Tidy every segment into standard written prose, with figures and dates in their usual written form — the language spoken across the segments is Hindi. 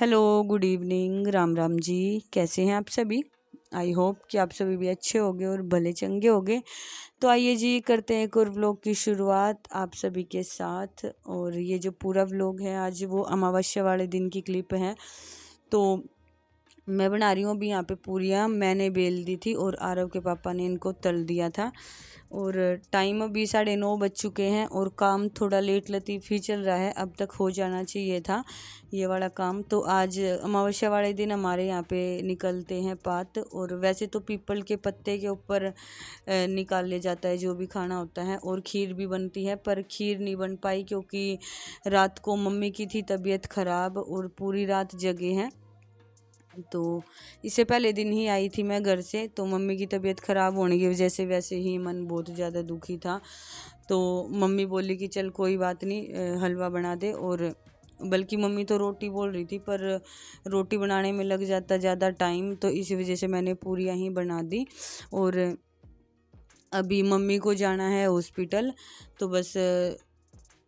Hello, good evening, Ram Ram ji. कैसे हैं आप सभी? आई होप कि आप सभी भी अच्छे होंगे और भले चंगे होंगे। तो आइए जी, करते हैं एक और व्लॉग की शुरुआत आप सभी के साथ। और ये जो पूरा व्लॉग है आज वो अमावस्या वाले दिन की क्लिप है। तो मैं बना रही हूँ अभी यहाँ पे पूरियाँ। मैंने बेल दी थी और आरव के पापा ने इनको तल दिया था। और टाइम अभी 9:30 बज चुके हैं और काम थोड़ा लेट लतीफ़ ही चल रहा है। अब तक हो जाना चाहिए था ये वाला काम। तो आज अमावस्या वाले दिन हमारे यहाँ पे निकलते हैं पात। और वैसे तो पीपल के पत्ते के ऊपर निकाल ले जाता है जो भी खाना होता है। और खीर भी बनती है, पर खीर नहीं बन पाई क्योंकि रात को मम्मी की थी तबीयत ख़राब और पूरी रात जगे हैं। तो इससे पहले दिन ही आई थी मैं घर से, तो मम्मी की तबीयत ख़राब होने की वजह से वैसे ही मन बहुत ज़्यादा दुखी था। तो मम्मी बोली कि चल कोई बात नहीं, हलवा बना दे। और बल्कि मम्मी तो रोटी बोल रही थी, पर रोटी बनाने में लग जाता ज़्यादा टाइम, तो इसी वजह से मैंने पूरियाँ ही बना दी। और अभी मम्मी को जाना है हॉस्पिटल, तो बस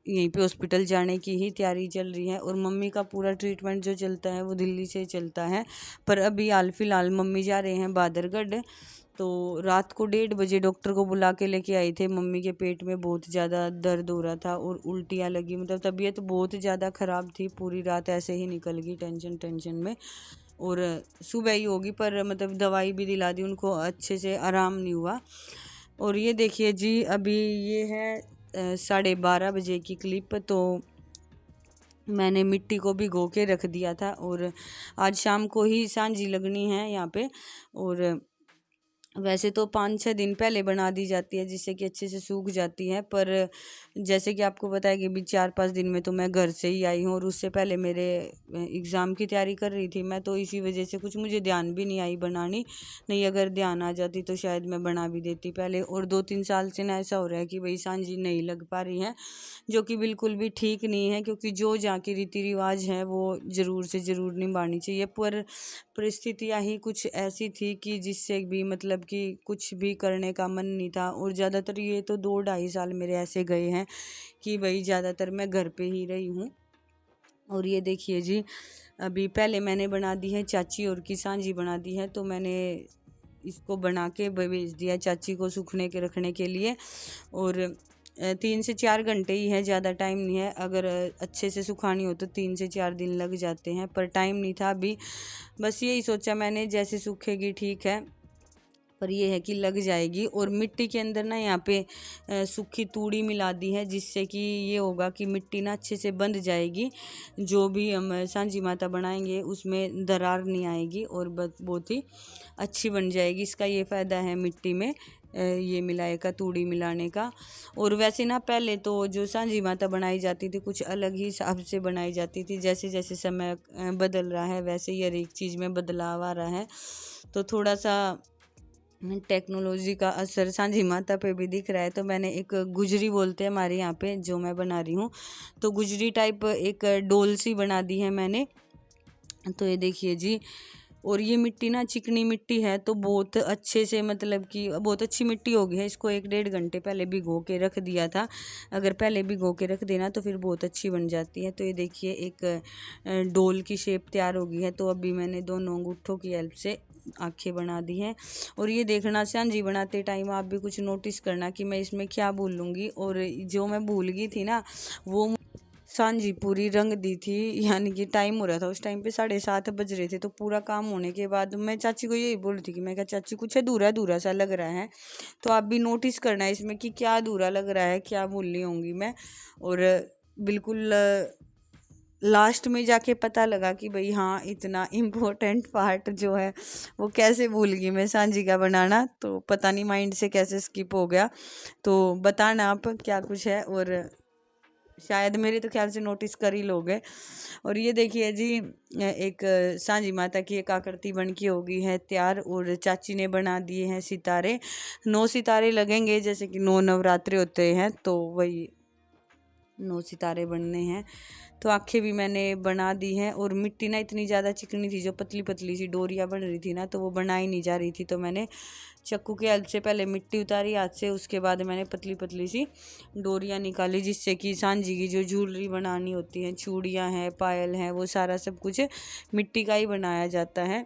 यहीं पे हॉस्पिटल जाने की ही तैयारी चल रही है। और मम्मी का पूरा ट्रीटमेंट जो चलता है वो दिल्ली से चलता है, पर अभी हाल फिलहाल मम्मी जा रहे हैं बादरगढ़। तो रात को 1:30 बजे डॉक्टर को बुला के लेके आई थे। मम्मी के पेट में बहुत ज़्यादा दर्द हो रहा था और उल्टियाँ लगी, मतलब तबीयत बहुत ज़्यादा ख़राब थी। पूरी रात ऐसे ही निकल गई टेंशन टेंशन में। और सुबह ही होगी, पर मतलब दवाई भी दिला दी उनको, अच्छे से आराम नहीं हुआ। और ये देखिए जी, अभी ये है 12:30 बजे की क्लिप। तो मैंने मिट्टी को भिगो के रख दिया था और आज शाम को ही सांझी लगनी है यहाँ पे। और वैसे तो 5-6 दिन पहले बना दी जाती है जिससे कि अच्छे से सूख जाती है, पर जैसे कि आपको पता है कि भी 4-5 दिन में तो मैं घर से ही आई हूँ और उससे पहले मेरे एग्ज़ाम की तैयारी कर रही थी मैं, तो इसी वजह से कुछ मुझे ध्यान भी नहीं आई बनानी। नहीं, अगर ध्यान आ जाती तो शायद मैं बना भी देती पहले। और 2-3 साल से ना ऐसा हो रहा है कि भाई सांझी नहीं लग पा रही है, जो कि बिल्कुल भी ठीक नहीं है, क्योंकि जो जहाँ की रीति रिवाज है वो ज़रूर से ज़रूर निभानी चाहिए। पर परिस्थितियाँ ही कुछ ऐसी थी कि जिससे भी मतलब कि कुछ भी करने का मन नहीं था। और ज़्यादातर ये तो 2-2.5 साल मेरे ऐसे गए हैं कि भाई ज़्यादातर मैं घर पे ही रही हूँ। और ये देखिए जी, अभी पहले मैंने बना दी है चाची और की सांझी बना दी है, तो मैंने इसको बना के भेज दिया चाची को सूखने के रखने के लिए। और 3 से 4 घंटे ही है, ज़्यादा टाइम नहीं है। अगर अच्छे से सुखानी हो तो 3 से 4 दिन लग जाते हैं, पर टाइम नहीं था अभी। बस यही सोचा मैंने, जैसे सूखेगी ठीक है, पर ये है कि लग जाएगी। और मिट्टी के अंदर ना यहाँ पे सूखी तूड़ी मिला दी है, जिससे कि ये होगा कि मिट्टी ना अच्छे से बंध जाएगी। जो भी हम सांझी माता बनाएंगे उसमें दरार नहीं आएगी और बहुत ही अच्छी बन जाएगी। इसका ये फ़ायदा है मिट्टी में ये मिलाए का, तूड़ी मिलाने का। और वैसे ना पहले तो जो सांझी माता बनाई जाती थी कुछ अलग ही हिसाब से बनाई जाती थी। जैसे जैसे समय बदल रहा है वैसे ही हर एक चीज़ में बदलाव आ रहा है। तो थोड़ा सा टेक्नोलॉजी का असर सांझी माता पे भी दिख रहा है। तो मैंने एक गुजरी बोलते हैं हमारे यहाँ पे, जो मैं बना रही हूँ, तो गुजरी टाइप एक डोल सी बना दी है मैंने। तो ये देखिए जी, और ये मिट्टी ना चिकनी मिट्टी है, तो बहुत अच्छे से मतलब कि बहुत अच्छी मिट्टी हो गई है। इसको 1-1.5 घंटे पहले भिगो के रख दिया था। अगर पहले भिगो के रख देना तो फिर बहुत अच्छी बन जाती है। तो ये देखिए एक डोल की शेप तैयार हो गई है। तो अभी मैंने दोनों अंगूठों की हेल्प से आँखें बना दी हैं। और ये देखना सांझी बनाते टाइम आप भी कुछ नोटिस करना कि मैं इसमें क्या भूल लूँगी। और जो मैं भूल गई थी ना, वो सांझी पूरी रंग दी थी। यानी कि टाइम हो रहा था उस टाइम पे 7:30 बज रहे थे। तो पूरा काम होने के बाद मैं चाची को यही बोल रही थी कि मैं क्या चाची कुछ अधूरा अधूरा सा लग रहा है। तो आप भी नोटिस करना है इसमें कि क्या अधूरा लग रहा है, क्या भूल रही होंगी मैं। और बिल्कुल लास्ट में जाके पता लगा कि भाई हाँ, इतना इम्पोर्टेंट पार्ट जो है वो कैसे भूल गई मैं सांझी का बनाना। तो पता नहीं माइंड से कैसे स्किप हो गया। तो बताना आप क्या कुछ है, और शायद मेरे तो ख्याल से नोटिस कर ही लोगे। और ये देखिए जी, एक सांझी माता की एक आकृति बन के हो गई है तैयार। और चाची ने बना दिए हैं सितारे। 9 सितारे लगेंगे, जैसे कि 9 नवरात्रे होते हैं, तो वही 9 सितारे बनने हैं। तो आँखें भी मैंने बना दी हैं। और मिट्टी ना इतनी ज़्यादा चिकनी थी, जो पतली पतली सी डोरियाँ बन रही थी ना, तो वो बनाई नहीं जा रही थी। तो मैंने चाकू के हेल्प से पहले मिट्टी उतारी हाथ से, उसके बाद मैंने पतली पतली सी डोरियाँ निकाली, जिससे कि सांझी की जो ज्वेलरी बनानी होती हैं, चूड़ियाँ हैं, पायल हैं, वो सारा सब कुछ मिट्टी का ही बनाया जाता है।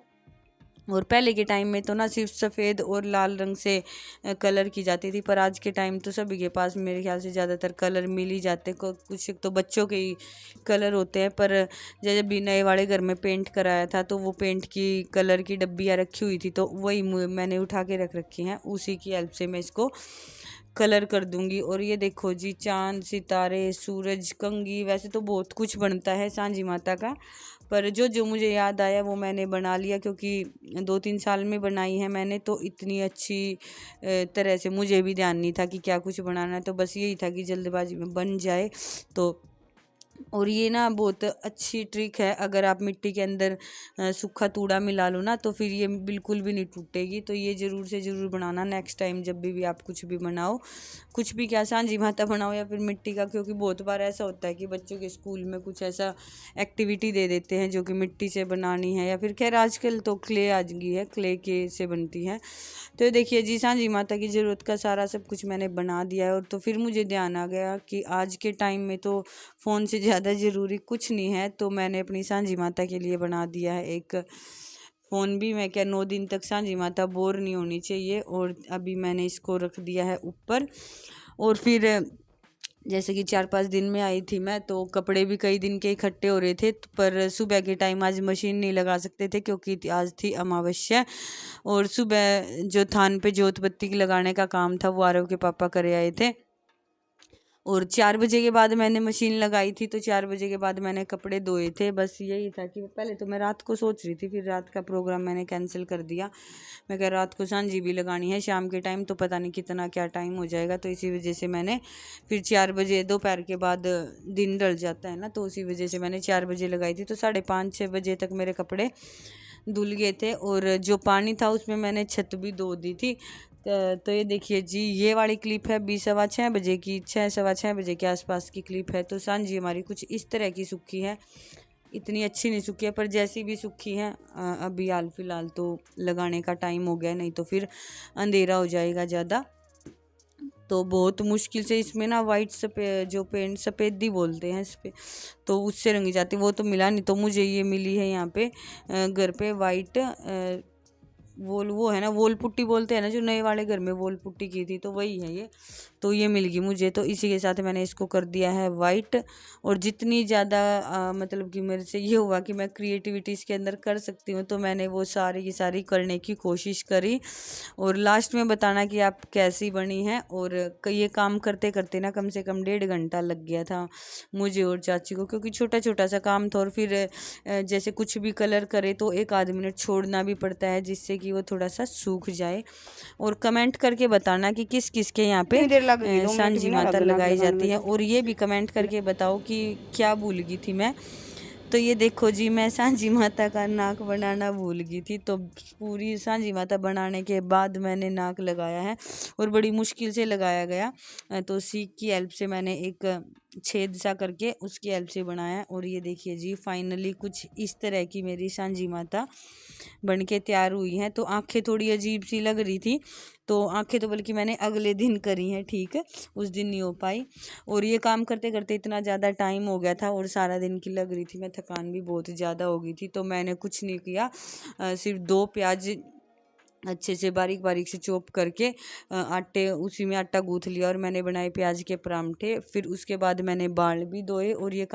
और पहले के टाइम में तो ना सिर्फ सफ़ेद और लाल रंग से कलर की जाती थी, पर आज के टाइम तो सभी के पास मेरे ख्याल से ज़्यादातर कलर मिल ही जाते। कुछ तो बच्चों के ही कलर होते हैं, पर जब भी नए वाले घर में पेंट कराया था तो वो पेंट की कलर की डब्बियाँ रखी हुई थी, तो वही मैंने उठा के रख रखी हैं, उसी की हेल्प से मैं इसको कलर कर दूंगी। और ये देखो जी, चांद, सितारे, सूरज, कंघी, वैसे तो बहुत कुछ बनता है सांझी माता का, पर जो जो मुझे याद आया वो मैंने बना लिया, क्योंकि 2-3 साल में बनाई है मैंने, तो इतनी अच्छी तरह से मुझे भी ध्यान नहीं था कि क्या कुछ बनाना है, तो बस यही था कि जल्दबाजी में बन जाए। तो और ये ना बहुत अच्छी ट्रिक है, अगर आप मिट्टी के अंदर सूखा तूड़ा मिला लो ना, तो फिर ये बिल्कुल भी नहीं टूटेगी। तो ये ज़रूर से ज़रूर बनाना नेक्स्ट टाइम, जब भी आप कुछ भी बनाओ, कुछ भी क्या, सांझी माता बनाओ या फिर मिट्टी का, क्योंकि बहुत बार ऐसा होता है कि बच्चों के स्कूल में कुछ ऐसा एक्टिविटी दे देते हैं जो कि मिट्टी से बनानी है, या फिर खैर आजकल तो क्ले आ गई है, क्ले के से बनती है। तो देखिए जी, सांझी माता की ज़रूरत का सारा सब कुछ मैंने बना दिया है। और तो फिर मुझे ध्यान आ गया कि आज के टाइम में तो फ़ोन से ज़्यादा ज़रूरी कुछ नहीं है, तो मैंने अपनी सांझी माता के लिए बना दिया है एक फ़ोन भी। मैं क्या, 9 दिन तक सांझी माता बोर नहीं होनी चाहिए। और अभी मैंने इसको रख दिया है ऊपर। और फिर जैसे कि 4-5 दिन में आई थी मैं, तो कपड़े भी कई दिन के इकट्ठे हो रहे थे, पर सुबह के टाइम आज मशीन नहीं लगा सकते थे, क्योंकि आज थी अमावस्या। और सुबह जो थान पे जोत बत्ती लगाने का काम था, वो आरव के पापा करे आए थे। और 4 बजे के बाद मैंने मशीन लगाई थी, तो 4 बजे के बाद मैंने कपड़े धोए थे। बस यही था कि पहले तो मैं रात को सोच रही थी, फिर रात का प्रोग्राम मैंने कैंसिल कर दिया। मैं कह रात को सांझी भी लगानी है, शाम के टाइम तो पता नहीं कितना क्या टाइम हो जाएगा, तो इसी वजह से मैंने फिर 4 बजे, दोपहर के बाद दिन ढल जाता है ना, तो उसी वजह से मैंने 4 बजे लगाई थी। तो 5:30-6 बजे तक मेरे कपड़े धुल गए थे। और जो पानी था उसमें मैंने छत भी धो दी थी। तो ये देखिए जी, ये वाली क्लिप है 6:15 बजे की, 6-6:15 बजे के आसपास की क्लिप है। तो सांझी हमारी कुछ इस तरह की सूखी है, इतनी अच्छी नहीं सूखी है, पर जैसी भी सूखी है अभी हाल फिलहाल तो लगाने का टाइम हो गया, नहीं तो फिर अंधेरा हो जाएगा ज़्यादा। तो बहुत मुश्किल से इसमें ना वाइट सफ़ेद, जो पेंट सफ़ेदी बोलते हैं इस पे, तो उससे रंगी जाती, वो तो मिला नहीं। तो मुझे ये मिली है यहाँ पे घर पे वाइट वो है ना, वॉल पुट्टी बोलते हैं ना, जो नए वाले घर में वॉल पुट्टी की थी, तो वही है ये। तो ये मिल गई मुझे, तो इसी के साथ मैंने इसको कर दिया है वाइट। और जितनी ज़्यादा मतलब कि मेरे से ये हुआ कि मैं क्रिएटिविटी इसके अंदर कर सकती हूँ, तो मैंने वो सारी की सारी करने की कोशिश करी। और लास्ट में बताना कि आप कैसी बनी है। और ये काम करते करते ना कम से कम 1.5 घंटा लग गया था मुझे और चाची को, क्योंकि छोटा छोटा सा काम था। और फिर जैसे कुछ भी कलर करे तो 1-आध मिनट छोड़ना भी पड़ता है, जिससे कि वो थोड़ा सा सूख जाए। और कमेंट करके बताना कि किस किस के यहाँ पे सांझी माता लगाई जाती है। और ये भी कमेंट करके बताओ कि क्या भूल गई थी मैं। तो ये देखो जी, मैं सांझी माता का नाक बनाना भूल गई थी, तो पूरी सांझी माता बनाने के बाद मैंने नाक लगाया है, और बड़ी मुश्किल से लगाया गया। तो सीख की हेल्प से मैंने एक छेद सा करके उसकी हेल्प से बनाया। और ये देखिए जी, फाइनली कुछ इस तरह की मेरी सांझी माता बन के तैयार हुई हैं। तो आंखें थोड़ी अजीब सी लग रही थी, तो आंखें तो बल्कि मैंने अगले दिन करी हैं, ठीक है, उस दिन नहीं हो पाई। और ये काम करते करते इतना ज़्यादा टाइम हो गया था, और सारा दिन की लग रही थी मैं, थकान भी बहुत ज़्यादा हो गई थी। तो मैंने कुछ नहीं किया, सिर्फ 2 प्याज अच्छे से बारीक बारीक से चॉप करके आटे, उसी में आटा गूँथ लिया, और मैंने बनाए प्याज के परांठे। फिर उसके बाद मैंने बाल भी धोए। और ये